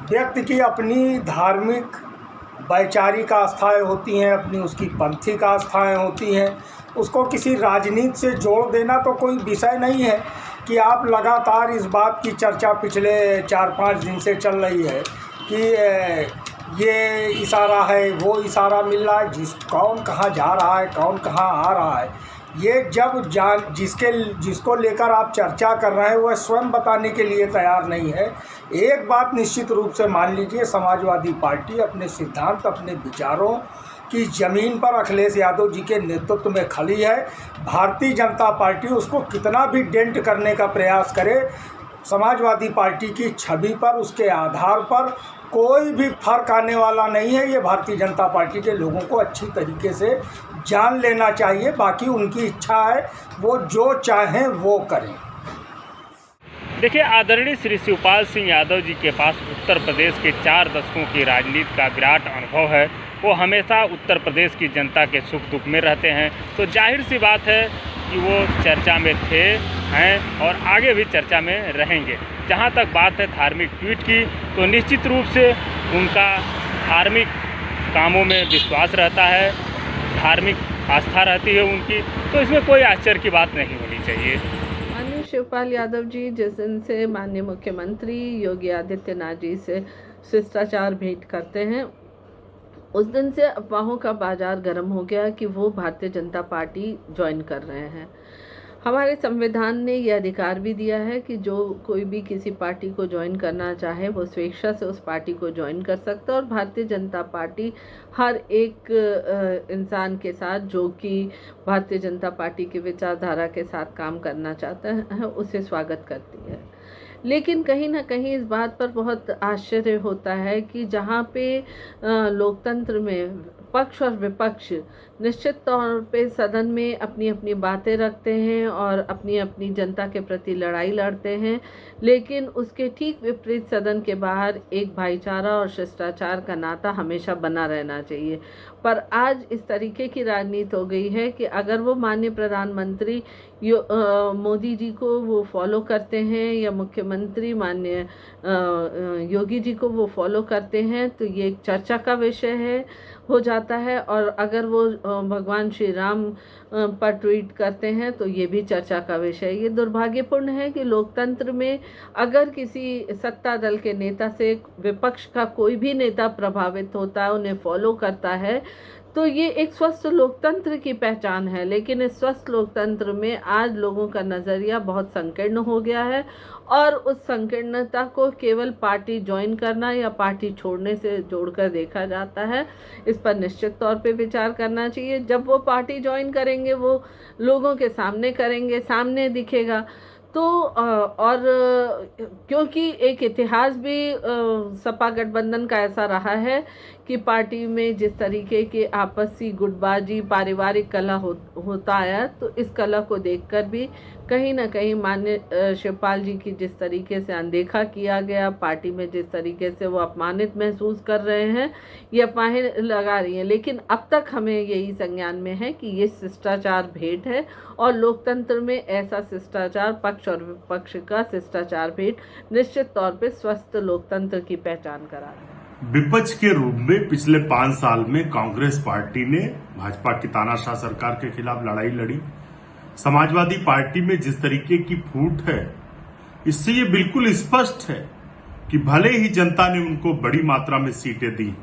व्यक्ति की अपनी धार्मिक वैचारिक आस्थाएं होती हैं, अपनी उसकी पंथिक आस्थाएं होती हैं। उसको किसी राजनीति से जोड़ देना तो कोई विषय नहीं है कि आप लगातार इस बात की चर्चा पिछले 4-5 दिन से चल रही है कि ये इशारा है, वो इशारा मिल रहा है, कौन कहाँ जा रहा है, कौन कहाँ आ रहा है। ये जब जिसको लेकर आप चर्चा कर रहे हैं वह स्वयं बताने के लिए तैयार नहीं है। एक बात निश्चित रूप से मान लीजिए, समाजवादी पार्टी अपने सिद्धांत, अपने विचारों की ज़मीन पर अखिलेश यादव जी के नेतृत्व में खड़ी है। भारतीय जनता पार्टी उसको कितना भी डेंट करने का प्रयास करे, समाजवादी पार्टी की छवि पर, उसके आधार पर कोई भी फर्क आने वाला नहीं है। ये भारतीय जनता पार्टी के लोगों को अच्छी तरीके से जान लेना चाहिए। बाकी उनकी इच्छा है, वो जो चाहें वो करें। देखिए, आदरणीय श्री शिवपाल सिंह यादव जी के पास उत्तर प्रदेश के 4 दशकों की राजनीति का विराट अनुभव है। वो हमेशा उत्तर प्रदेश की जनता के सुख दुख में रहते हैं, तो जाहिर सी बात है कि वो चर्चा में थे, हैं और आगे भी चर्चा में रहेंगे। जहाँ तक बात है धार्मिक ट्वीट की, तो निश्चित रूप से उनका धार्मिक कामों में विश्वास रहता है, धार्मिक आस्था रहती है उनकी, तो इसमें कोई आश्चर्य की बात नहीं होनी चाहिए। माननीय शिवपाल यादव जी जिस दिन से माननीय मुख्यमंत्री योगी आदित्यनाथ जी से शिष्टाचार भेंट करते हैं, उस दिन से अफवाहों का बाजार गर्म हो गया कि वो भारतीय जनता पार्टी ज्वाइन कर रहे हैं। हमारे संविधान ने ये अधिकार भी दिया है कि जो कोई भी किसी पार्टी को ज्वाइन करना चाहे वो स्वेच्छा से उस पार्टी को ज्वाइन कर सकता है, और भारतीय जनता पार्टी हर एक इंसान के साथ जो कि भारतीय जनता पार्टी की विचारधारा के साथ काम करना चाहता है उसे स्वागत करती है। लेकिन कहीं ना कहीं इस बात पर बहुत आश्चर्य होता है कि जहाँ पे लोकतंत्र में पक्ष और विपक्ष निश्चित तौर पे सदन में अपनी अपनी बातें रखते हैं और अपनी अपनी जनता के प्रति लड़ाई लड़ते हैं, लेकिन उसके ठीक विपरीत सदन के बाहर एक भाईचारा और शिष्टाचार का नाता हमेशा बना रहना चाहिए। पर आज इस तरीके की राजनीति हो गई है कि अगर वो माननीय प्रधानमंत्री मोदी जी को वो फॉलो करते हैं या मुख्यमंत्री माननीय योगी जी को वो फॉलो करते हैं तो ये एक चर्चा का विषय हो जाता है, और अगर वो भगवान श्री राम पर ट्वीट करते हैं तो ये भी चर्चा का विषय है। ये दुर्भाग्यपूर्ण है कि लोकतंत्र में अगर किसी सत्ता दल के नेता से विपक्ष का कोई भी नेता प्रभावित होता है, उन्हें फॉलो करता है, तो ये एक स्वस्थ लोकतंत्र की पहचान है। लेकिन इस स्वस्थ लोकतंत्र में आज लोगों का नज़रिया बहुत संकीर्ण हो गया है, और उस संकीर्णता को केवल पार्टी ज्वाइन करना या पार्टी छोड़ने से जोड़कर देखा जाता है। इस पर निश्चित तौर पे विचार करना चाहिए। जब वो पार्टी ज्वाइन करेंगे वो लोगों के सामने करेंगे, सामने दिखेगा। तो और क्योंकि एक इतिहास भी सपा गठबंधन का ऐसा रहा है कि पार्टी में जिस तरीके के आपसी गुटबाजी पारिवारिक कला होता आया, तो इस कला को देखकर भी कहीं ना कहीं माननीय शिवपाल जी की जिस तरीके से अनदेखा किया गया, पार्टी में जिस तरीके से वो अपमानित महसूस कर रहे हैं, ये अफवाहें लगा रही हैं। लेकिन अब तक हमें यही संज्ञान में है कि ये शिष्टाचार भेंट है, और लोकतंत्र में ऐसा शिष्टाचार, पक्ष और विपक्ष का शिष्टाचार भेंट निश्चित तौर पे स्वस्थ लोकतंत्र की पहचान करा है। विपक्ष के रूप में पिछले 5 साल में कांग्रेस पार्टी ने भाजपा की तानाशाह सरकार के खिलाफ लड़ाई लड़ी। समाजवादी पार्टी में जिस तरीके की फूट है, इससे ये बिल्कुल स्पष्ट है कि भले ही जनता ने उनको बड़ी मात्रा में सीटें दी,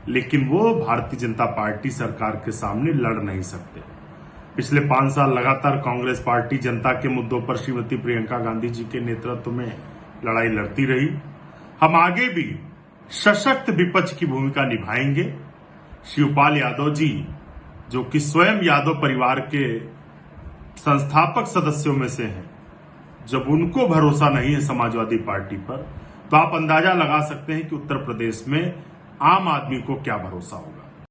लेकिन वो भारतीय जनता पार्टी सरकार के सामने लड़ नहीं सकते। पिछले 5 साल लगातार कांग्रेस पार्टी जनता के मुद्दों पर श्रीमती प्रियंका गांधी जी के नेतृत्व में लड़ाई लड़ती रही। हम आगे भी सशक्त विपक्ष की भूमिका निभाएंगे। शिवपाल यादव जी, जो कि स्वयं यादव परिवार के संस्थापक सदस्यों में से हैं, जब उनको भरोसा नहीं है समाजवादी पार्टी पर, तो आप अंदाजा लगा सकते हैं कि उत्तर प्रदेश में आम आदमी को क्या भरोसा होगा।